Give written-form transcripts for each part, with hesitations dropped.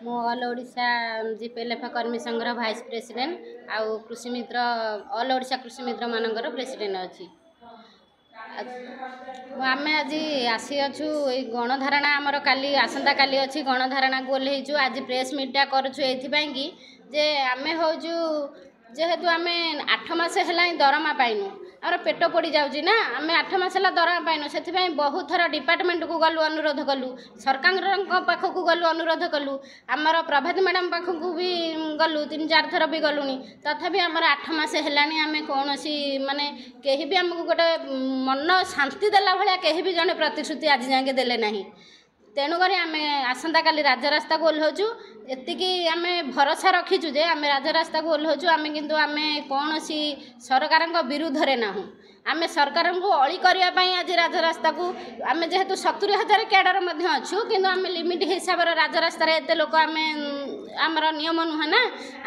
मु ऑल ओडिशा जीपीएलएफ कर्मी संघर vice president आउ कृषि मित्र ऑल ओडिशा कृषि मित्र मानकर प्रेसिडेंट अच्छी आम आज आसी अच्छु गणधारणा आमर काली आसंता काली अच्छी गणधारणा को ओह्लैचु आज प्रेस मीटा करुछु एथि जे आमे होजु जेहेतु आमे 8 मास है दरमा पाइनु आम पेट पड़ी जाऊँगी ना आम 8 मास है दरमा पाइनु से बहुत थर डिपार्टमेंट को गलु अनुरोध कलु सरकार पाखक गलु अनुरोध कलु आमर प्रभाती मैडम पाखक भी गलु 3-4 थर भी गलुनी तथापि आमर 8 मास है आम कौन माने कहीं भी आमको गोटे मन शांति देला भाया कहीं भी जड़े प्रतिश्रुति आज जाके देले नहीं तेणुक आम आसंता काली राजरास्ता को ओह्लौचु एतिकी आम भरोसा रखीचु जे आम राजरास्ता को ओह्लौचु आम किंतु आम कौन सरकार विरुद्ध रे ना आम सरकार को अली करने आज राजरास्ता को आम जेहेतु 70,000 कैडर अच्छु कि आम लिमिट हिसाब से राजरास्तार एत लोक आम आमर नियम नुहे ना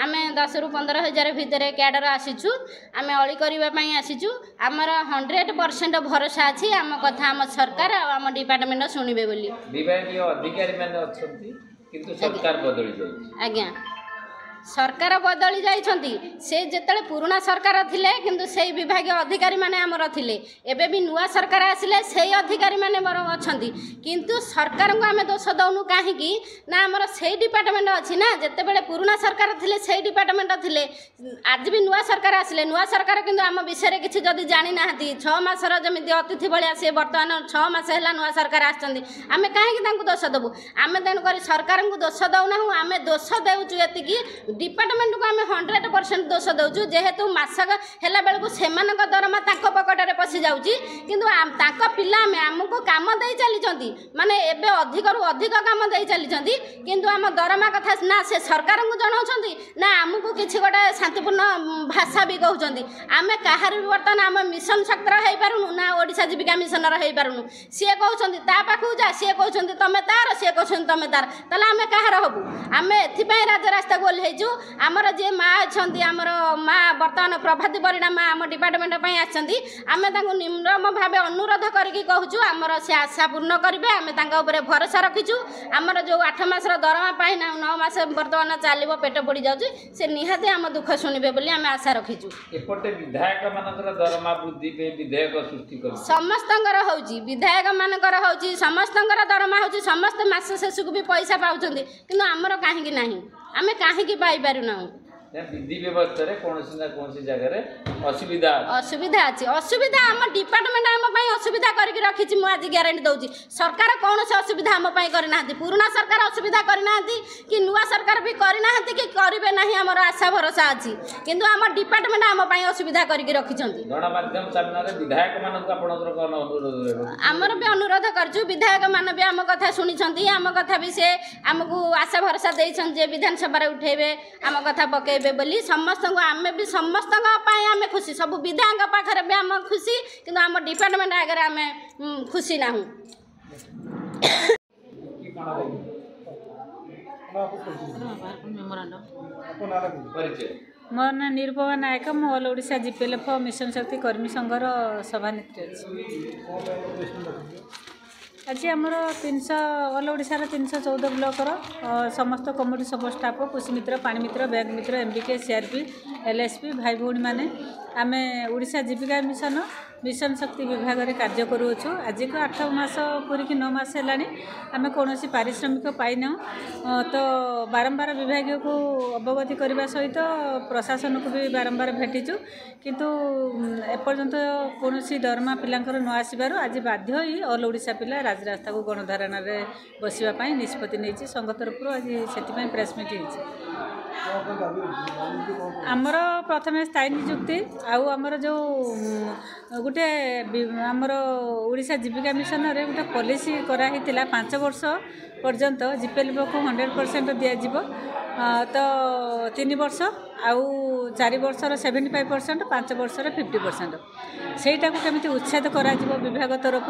आम 10 ରୁ 15,000 भितर कैडर आसीचु आम अली करने आसीचु आमर 100% भरोसा अच्छी आम कथा आम सरकार आम डिपार्टमेंट शुणवे बोली विभागीय अधिकारी माने अछंती किंतु सरकार बदली जाई आज्ञा सरकार बदली जाइछंती से जेतले पुराना सरकार थिले किंतु सेही विभागीय अधिकारी माने हमर थिले एबे भी नुआ सरकार आसिले सेही अधिकारी माने बर अछंती किंतु सरकार को आमे दोष दउनु काहे कि ना हमर सेही डिपार्टमेंट अछि ना जेते बेले पुराना सरकार थिले सेही डिपार्टमेंट थिले आज भी नुआ सरकार आसिले नुआ सरकार किंतु आम विषय रे किछि जदी जानि नाहती 6 मासर जमिति अतिथि भलिया से वर्तमान 6 मास हैला नुआ सरकार आछंती आमे काहे कि तांको दोष दबु आमे तेन करी सरकार को दोष दउना आमे दोष देउचु एतिकी डिपार्टमेंट को आम 100% दोष दौचु जेहेतु मसक है बेलू से दरमा पकेटे पशि जाऊँगी किंतु पिला आमको कम दे चली माने एबे अधिक रु अधिक कम दे चली किंतु आम दरमा कथा ना से सरकार को जनाऊँ ना आमको किसी गोटे शांतिपूर्ण भाषा भी कहते आम कहार भी बर्तमान आम मिशन शक्तर हो पारूँ ना ओडिशा जीविका मिशन हो पारूँ सी कहते पाखक जा सी कहते तुम तार सी कहते तुम तार ताला आम कहार हबू आम एपाई राजरास्ता को ओह्लैचु आमर जे माँ अच्छा आमर माँ बर्तमान प्रभाती परिणा माँ आम डिपार्टमेंट आम निम्रम भाव अनुरोध करके कहूँ आमर से आशा पूर्ण करेंगे आम भरोसा रखीचु आमर जो 8 मास दरमा पाइना 9 मास बर्तमान चलो पेट पड़ जाऊँ से निहाती आम दुख शुणे बोली आम आशा रखीचु विधायक दरमा वृद्धि विधेयक सृष्टि समस्त विधायक मानकर होची समस्त दरमा होची समस्त मास शेष को भी पैसा पाँच कि आमर कहीं ना आम कहीं पाइपार ना विधि व्यवस्था रे कोनोसी ना कोनोसी जगह रे असुविधा अच्छी असुविधा आम डिपार्टमेंट आम असुविधा करके रखी मु आज ग्यारंटी दौची सरकार कौन से असुविधा आम करना पुराना सरकार असुविधा करना कि नुआ सरकार भी करना कि करेंगे ना आमर आशा भरोसा अच्छी किंतु आम डिपार्टमेंट आम असुविधा करके रखी गणमाध्यम सामने विधायक आमर भी अनुरोध करूँ विधायक मान भी आम कथा शुणी आम कथा भी से आमको आशा भरोसा देते विधानसभा उठेबे आम कथा पके बोली समस्त आम भी समस्त आम खुशी सब विधायक पाखे भी आम खुशी किंतु आम डिपार्टमेंट आगे आम खुशी ना मोर ना निरुपमा नायक मु ऑल ओडिशा जीपीएलएफ मिशन शक्ति कर्मी संघर सभानेत्री अच्छी आज आमर 300 ऑल ओडिशा 314 ब्लॉकर समस्त कम्युनिटी सपोर्ट स्टाफ कृषि मित्र पानी मित्र बैंक मित्र एमबीके सीआरपी एलएसपी भाई भौणी मैंने आम ओडिशा जीविका मिशन मिशन शक्ति विभाग में कार्य करुचु आज को 8 मास पूरी 9 मास है आम कौन पारिश्रमिक पाईना तो बारंबार विभाग को अवगति करने सहित प्रशासन को भी बारंबार भेटीचु किंतु एपर्यंत कौन दरमा पिलांकर न आसबार आज बाध्य ही ऑल ओडिशा पिला राजरास्ता को गणधारण बसवाई निष्पत्ति नहीं संघ तरफ आज से प्रेस मीट आमर प्रथम स्थायी नियुक्ति आउ आमर जो गोटे आमर ओडिशा जीविका मिशन रे गोटे पॉलिसी कराही 5 वर्ष पर्यंत जीपीएलएफ को 100% दिज्व तो 3 वर्ष आउ 4 वर्षर 75% 5 वर्षर 50% सेटा को केमिति उत्साहित करा विभाग तरफ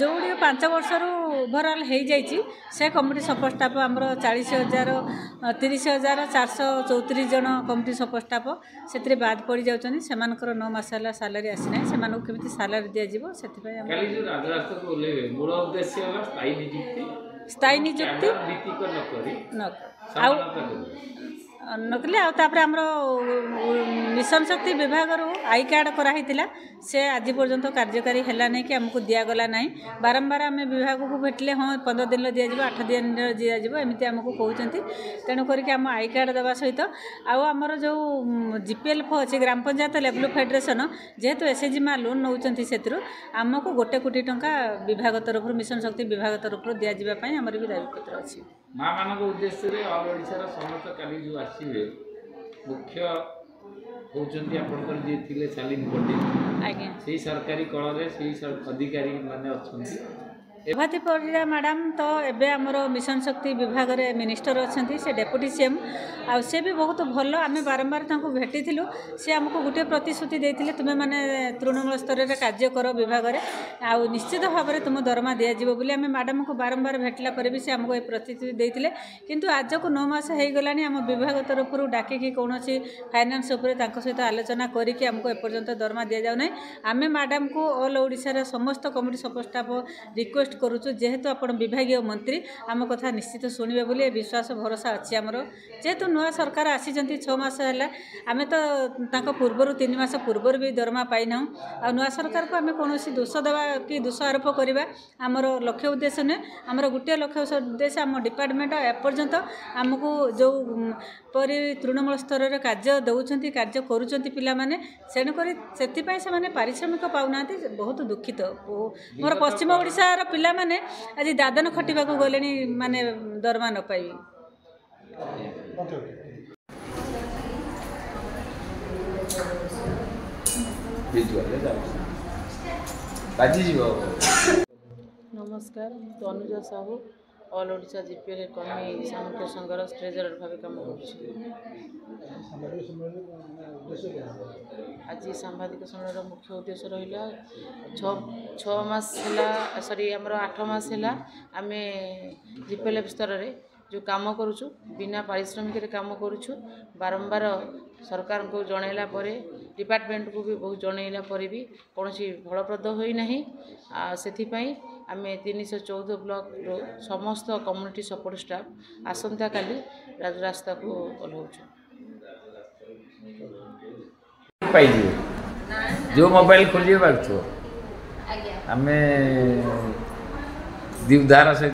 जो 5 वर्षर ओभरऑल हो जाइए से कमिटी सपोर्ट स्टाफ आमर 30,434 जन कमिटी सपोर्ट स्टाफ से बाद पड़ जाऊँ से 9 मास सालारी आसी ना से केमिति सालारी दिज्व से स्थायी नियुक्ति न ଆଉ ନକଲି ଆଉ ତାପରେ ଆମର ମିଶନ ଶକ୍ତି ବିଭାଗରୁ ଆଇ କାର୍ଡ଼ କରାହେଇଥିଲା ସେ ଆଜି ପର୍ଯ୍ୟନ୍ତ କାର୍ଯ୍ୟକାରୀ ହେଲା ନାହିଁ କି ଆମକୁ ଦିଆଗଲା ନାହିଁ। ବାରମ୍ବାର ଆମେ ବିଭାଗକୁ ଭେଟିଲେ ହଁ 15 ଦିନରେ ଦିଆଯିବ 8 ଦିନରେ ଦିଆଯିବ ଏମିତି ଆମକୁ କହୁଛନ୍ତି। ତେଣୁ କରିକି ଆମ ଆଇ କାର୍ଡ଼ ଦେବା ସହିତ ଆଉ ଆମର ଯେଉଁ GPLF ଅଛି ଗ୍ରାମ ପଞ୍ଚାୟତ ଲେଭେଲ ଫେଡେରେସନ ଯେହେତୁ SHG ମା ଲୋନ୍ ନେଉଛନ୍ତି ସେଥିରୁ ଆମକୁ 1 କୋଟି ଟଙ୍କା ବିଭାଗ ତରଫରୁ ମିଶନ ଶକ୍ତି ବିଭାଗ ତରଫରୁ ଦିଆଯିବା ପାଇଁ ଆମର ବି ଦାବିପତ୍ର ଅଛି। ମା ମାନଙ୍କ ଉଦ୍ଦେଶ୍ୟରେ ଅଲ୍ ଓଡ଼ିଶାର ସମସ୍ତ କାଲି ଯେଉଁ ଆସିବେ ମୁଖ୍ୟ ହେଉଛନ୍ତି ଆପଣଙ୍କର ଯିଏ ଥିଲେ ଶାଲିନ ପଣ୍ଡିତ। ଆଜ୍ଞା ସେଇ ସରକାରୀ କଳରେ ସେଇ ଅଧିକାରୀ ମାନେ ଅଛନ୍ତି। ପ୍ରଭାତୀ ପରିଡ଼ା ମ୍ୟାଡ଼ାମ୍ ତ ଏବେ ଆମର ମିଶନ ଶକ୍ତି ବିଭାଗରେ ମିନିଷ୍ଟର ଅଛନ୍ତି ସେ ଡେପୁଟି CM ଆଉ ସେ ବି ବହୁତ ଭଲ। ଆମେ ବାରମ୍ବାର ତାଙ୍କୁ ଭେଟିଥିଲୁ ସେ ଆମକୁ ଗୋଟିଏ ପ୍ରତିଶ୍ରୁତି ଦେଇଥିଲେ ତୁମେ ମାନେ ତୃଣମୂଳ ସ୍ତରରେ କାର୍ଯ୍ୟ କର ବିଭାଗରେ ଆଉ ନିଶ୍ଚିତ ଭାବରେ ତୁମ ଦରମା ଦିଆଯିବ ବୋଲି। ଆମେ ମ୍ୟାଡ଼ାମଙ୍କୁ ବାରମ୍ବାର ଭେଟିଲା ପରେ ବି ସେ ଆମକୁ ଏ ପ୍ରତିଶ୍ରୁତି ଦେଇଥିଲେ କିନ୍ତୁ ଆଜକୁ 9 ମାସ ହେଇଗଲାଣି ଆମ ବିଭାଗ ତରଫରୁ ଡାକିକି କୌଣସି ଫାଇନାନ୍ସ ଉପରେ ତାଙ୍କ ସହିତ ଆଲୋଚନା କରିକି ଆମକୁ ଏପର୍ଯ୍ୟନ୍ତ ଦରମା ଦିଆଯାଉ ନାହିଁ। ଆମେ ମ୍ୟାଡ଼ାମକୁ ଅଲ୍ ଓଡ଼ିଶାର ସମସ୍ତ କମିଟି ସପୋର୍ଟ ଷ୍ଟାଫ୍ ରିକ୍ୱେଷ୍ଟ କରୁଛୁ ଯେହେତୁ ଆପଣ ବିଭାଗୀୟ ମନ୍ତ୍ରୀ ଆମ କଥା ନିଶ୍ଚିତ ଶୁଣିବେ ବୋଲି ଏ ବିଶ୍ୱାସ ଭରସା ଅଛି ଆମର। ଯେହେତୁ ନୂଆ ସରକାର ଆସିଛନ୍ତି 6 ମାସ ହେଲା ଆମେ ତ ତାଙ୍କ ପୂର୍ବରୁ 3 ମାସ ପୂର୍ବରୁ ବି ଦରମା ପାଇନାହୁଁ ଆଉ ନୂଆ ସରକାରକୁ ଆମେ କୌଣସି ଦୋଷ ଦେବା କି ଦୋଷ ଆରୋପ କରିବା ଆମର ଲକ୍ଷ୍ୟ ଉଦ୍ଦେଶ୍ୟ ନୁହେଁ। ଆମର ଗୋଟିଏ ଲକ୍ଷ୍ୟ ଉଦ୍ଦେଶ୍ୟ ଆମ ଡିପାର୍ଟମେଣ୍ଟ ଏପର୍ଯ୍ୟନ୍ତ ଆମକୁ ଯେଉଁ ପରି ତୃଣମୂଳ ସ୍ତରରେ କାର୍ଯ୍ୟ ଦେଉଛନ୍ତି କାର୍ଯ୍ୟ କରୁଛନ୍ତି ପିଲାମାନେ ତେଣୁକରି ସେଥିପାଇଁ ସେମାନେ ପାରିଶ୍ରମିକ ପାଉନାହାନ୍ତି ବହୁତ ଦୁଃଖିତ। ମୋର ପଶ୍ଚିମ ଓଡ଼ିଶାର ପିଲାମାନେ ଆଜି ଦାଦନ ଖଟିବାକୁ ଗଲେଣି ମାନେ ଦରମା ନ ପାଇବି। ନମସ୍କାର ତନୁଜା ସାହୁ ଅଲ୍ ଓଡ଼ିଶା GPL କର୍ମୀ ସାମୁଖ୍ୟ ସଂଘର ଟ୍ରେଜରର ଭାବେ କାମ କରୁଛି। ଆଜି ସାମ୍ବାଦିକ ସମ୍মেଳନର ମୁଖ୍ୟ ଉଦ୍ଦେଶ୍ୟ ରହିଲା 6 ମାସ ହେଲା ଆମର 8 ମାସ ହେଲା ଆମେ GPLF ସ୍ତରରେ ଯେଉଁ କାମ କରୁଛୁ ବିନା ପାରିଶ୍ରମିକରେ କାମ କରୁଛୁ। ବାରମ୍ବାର ସରକାରଙ୍କୁ ଜଣାଇଲା ପରେ ଡିପାର୍ଟମେଣ୍ଟକୁ ବି ବହୁତ ଜଣାଇଲା ପରେ ବି କୌଣସି ଫଳପ୍ରଦ ହୋଇନାହିଁ। ସେଥିପାଇଁ ଆମେ 314 ବ୍ଲକରୁ ସମସ୍ତ କମ୍ୟୁନିଟି ସପୋର୍ଟ ଷ୍ଟାଫ୍ ଆସନ୍ତାକାଲି ରାଜରାସ୍ତାକୁ ଓହ୍ଲାଉଛୁ। ପାଇଯିବେ ଯେଉଁ ମୋବାଇଲ ଖୋଲିବେ ପାରୁଥିବ ଆମେ ଉଦାର ସହିତ